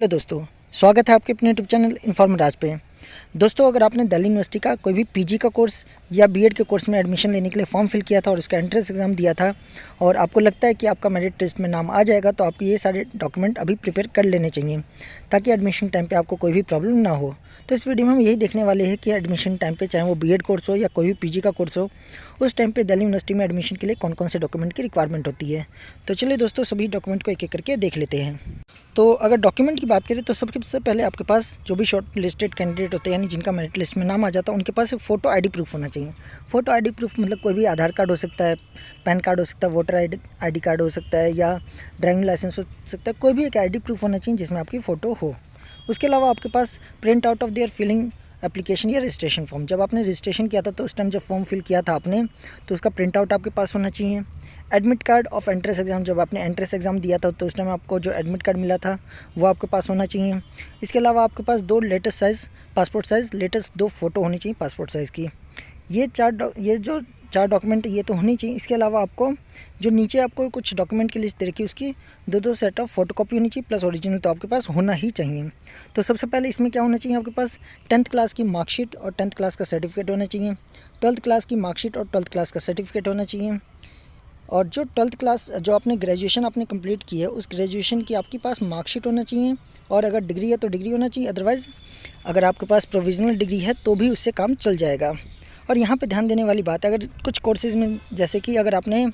Hello दोस्तों, स्वागत है आपके अपने यूट्यूब चैनल इन्फॉर्म राज पे। दोस्तों, अगर आपने दिल्ली यूनिवर्सिटी का कोई भी पीजी का कोर्स या बीएड के कोर्स में एडमिशन लेने के लिए फॉर्म फिल किया था और उसका एंट्रेंस एग्ज़ाम दिया था और आपको लगता है कि आपका मेरिट लिस्ट में नाम आ जाएगा, तो आपको ये सारे डॉक्यूमेंट अभी प्रिपेयर कर लेने चाहिए ताकि एडमिशन टाइम पे आपको कोई भी प्रॉब्लम ना हो। तो इस वीडियो में हम यही देखने वाले हैं कि एडमिशन टाइम पे, चाहे वो बीएड कोर्स हो या कोई भी पीजी का कोर्स हो, उस टाइम पे दिल्ली यूनिवर्सिटी में एडमिशन के लिए कौन कौन से डॉक्यूमेंट की रिक्वायरमेंट होती है। तो चलिए दोस्तों, सभी डॉक्यूमेंट को एक एक करके देख लेते हैं। तो अगर डॉक्यूमेंट की बात करें तो सबसे पहले आपके पास जो भी शॉर्ट लिस्टेड कैंडिडेट होते हैं, यानी जिनका मेरिट लिस्ट में नाम आ जाता है, उनके पास एक फ़ोटो आईडी प्रूफ होना चाहिए। फ़ोटो आईडी प्रूफ मतलब कोई भी आधार कार्ड हो सकता है, पैन कार्ड हो सकता है, वोटर आईडी कार्ड हो सकता है या ड्राइविंग लाइसेंस हो सकता है। कोई भी एक आईडी प्रूफ होना चाहिए जिसमें आपकी फ़ोटो हो। उसके अलावा आपके पास print out of their filling application या रजिस्ट्रेशन फॉर्म, जब आपने रजिस्ट्रेशन किया था तो उस टाइम जब फॉर्म फिल किया था आपने, तो उसका प्रिंट आउट आपके पास होना चाहिए। Admit card of entrance exam, जब आपने एंट्रेंस एग्ज़ाम दिया था तो उस टाइम आपको जो एडमिट कार्ड मिला था वो आपके पास होना चाहिए। इसके अलावा आपके पास 2 latest size passport size latest 2 photo होनी चाहिए पासपोर्ट साइज़ की। ये जो 4 डॉक्यूमेंट ये तो होनी चाहिए। इसके अलावा आपको जो नीचे आपको कुछ डॉक्यूमेंट की लिस्ट दे रखी है, उसकी 2-2 सेट ऑफ फोटोकॉपी होनी चाहिए, प्लस ओरिजिनल तो आपके पास होना ही चाहिए। तो सबसे पहले इसमें क्या होना चाहिए, आपके पास 10th क्लास की मार्कशीट और 10th क्लास का सर्टिफिकेट होना चाहिए। 12th क्लास की मार्कशीट और 12th क्लास का सर्टिफिकेट होना चाहिए। और जो 12th क्लास जो आपने ग्रेजुएशन आपने कंप्लीट की है, उस ग्रेजुएशन की आपके पास मार्कशीट होना चाहिए। और अगर डिग्री है तो डिग्री होना चाहिए, अदरवाइज़ अगर आपके पास प्रोविज़नल डिग्री है तो भी उससे काम चल जाएगा। और यहाँ पे ध्यान देने वाली बात है, अगर कुछ कोर्सेज़ में, जैसे कि अगर आपने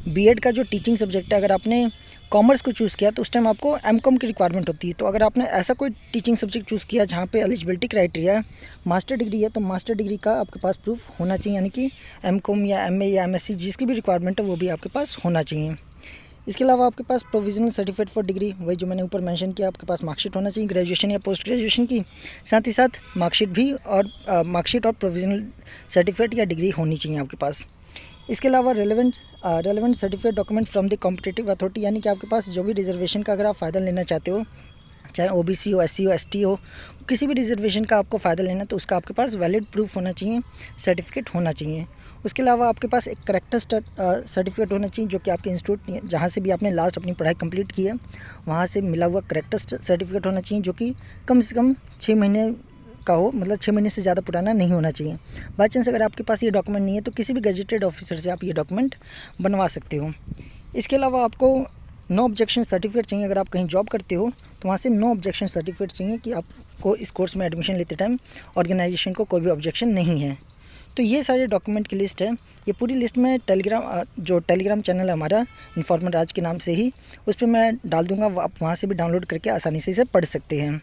बीएड का जो टीचिंग सब्जेक्ट है, अगर आपने कॉमर्स को चूज़ किया तो उस टाइम आपको एमकॉम की रिक्वायरमेंट होती है। तो अगर आपने ऐसा कोई टीचिंग सब्जेक्ट चूज़ किया जहाँ पे एलिजिबिलिटी क्राइटेरिया है मास्टर डिग्री है, तो मास्टर डिग्री का आपके पास प्रूफ होना चाहिए, यानी कि एमकॉम या एमए या एमएससी जिसकी भी रिक्वायरमेंट है वो भी आपके पास होना चाहिए। इसके अलावा आपके पास प्रोविजनल सर्टिफिकेट फॉर डिग्री, वही जो मैंने ऊपर मेंशन किया, आपके पास मार्कशीट होना चाहिए ग्रेजुएशन या पोस्ट ग्रेजुएशन की, साथ ही साथ मार्कशीट भी और मार्कशीट और प्रोविजनल सर्टिफिकेट या डिग्री होनी चाहिए आपके पास। इसके अलावा relevant certificate document from the competitive authority, यानी कि आपके पास जो भी रिजर्वेशन का अगर आप फ़ायदा लेना चाहते हो, चाहे ओबीसी हो, एससी हो, एसटी हो, किसी भी रिजर्वेशन का आपको फ़ायदा लेना तो उसका आपके पास वैलिड प्रूफ होना चाहिए, सर्टिफिकेट होना चाहिए। उसके अलावा आपके पास एक करेक्टर सर्टिफिकेट होना चाहिए, जो कि आपके इंस्टीट्यूट जहाँ से भी आपने लास्ट अपनी पढ़ाई कंप्लीट की है वहाँ से मिला हुआ करेक्टर सर्टिफिकेट होना चाहिए, जो कि कम से कम 6 महीने का हो, मतलब 6 महीने से ज़्यादा पुराना नहीं होना चाहिए। बाई चांस अगर आपके पास ये डॉक्यूमेंट नहीं है तो किसी भी गेजेटेड ऑफिसर से आप ये डॉक्यूमेंट बनवा सकते हो। इसके अलावा आपको नो ऑब्जेक्शन सर्टिफिकेट चाहिए। अगर आप कहीं जॉब करते हो तो वहाँ से नो ऑब्जेक्शन सर्टिफिकेट चाहिए कि आपको इस कोर्स में एडमिशन लेते टाइम ऑर्गेनाइजेशन को कोई भी ऑब्जेक्शन नहीं है। तो ये सारे डॉक्यूमेंट की लिस्ट है। ये पूरी लिस्ट में टेलीग्राम चैनल है हमारा इन्फॉर्मर राज के नाम से ही, उस पर मैं डाल दूँगा, आप वहाँ से भी डाउनलोड करके आसानी से इसे पढ़ सकते हैं।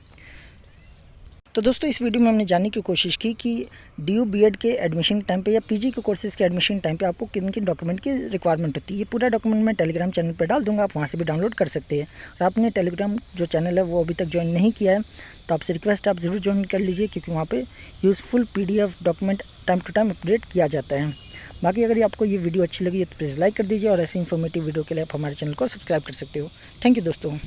तो दोस्तों, इस वीडियो में हमने जानने की कोशिश की कि डीयू बीएड के एडमिशन टाइम पे या पीजी के कोर्सेज़ के एडमिशन टाइम पे आपको किन किन डॉक्यूमेंट की रिक्वायरमेंट होती है। ये पूरा डॉक्यूमेंट मैं टेलीग्राम चैनल पे डाल दूंगा, आप वहाँ से भी डाउनलोड कर सकते हैं। और आपने टेलीग्राम जो चैनल है वो अभी तक ज्वाइन नहीं किया है तो आपसे रिक्वेस्ट आप ज़रूर ज्वाइन कर लीजिए, क्योंकि वहाँ पर useful PDF document time to time update किया जाता है। बाकी अगर आपको ये वीडियो अच्छी लगी तो प्लीज़ लाइक कर दीजिए और ऐसी इन्फॉर्मेटिव वीडियो के लिए आप हमारे चैनल को सब्सक्राइब कर सकते हो। थैंक यू दोस्तों।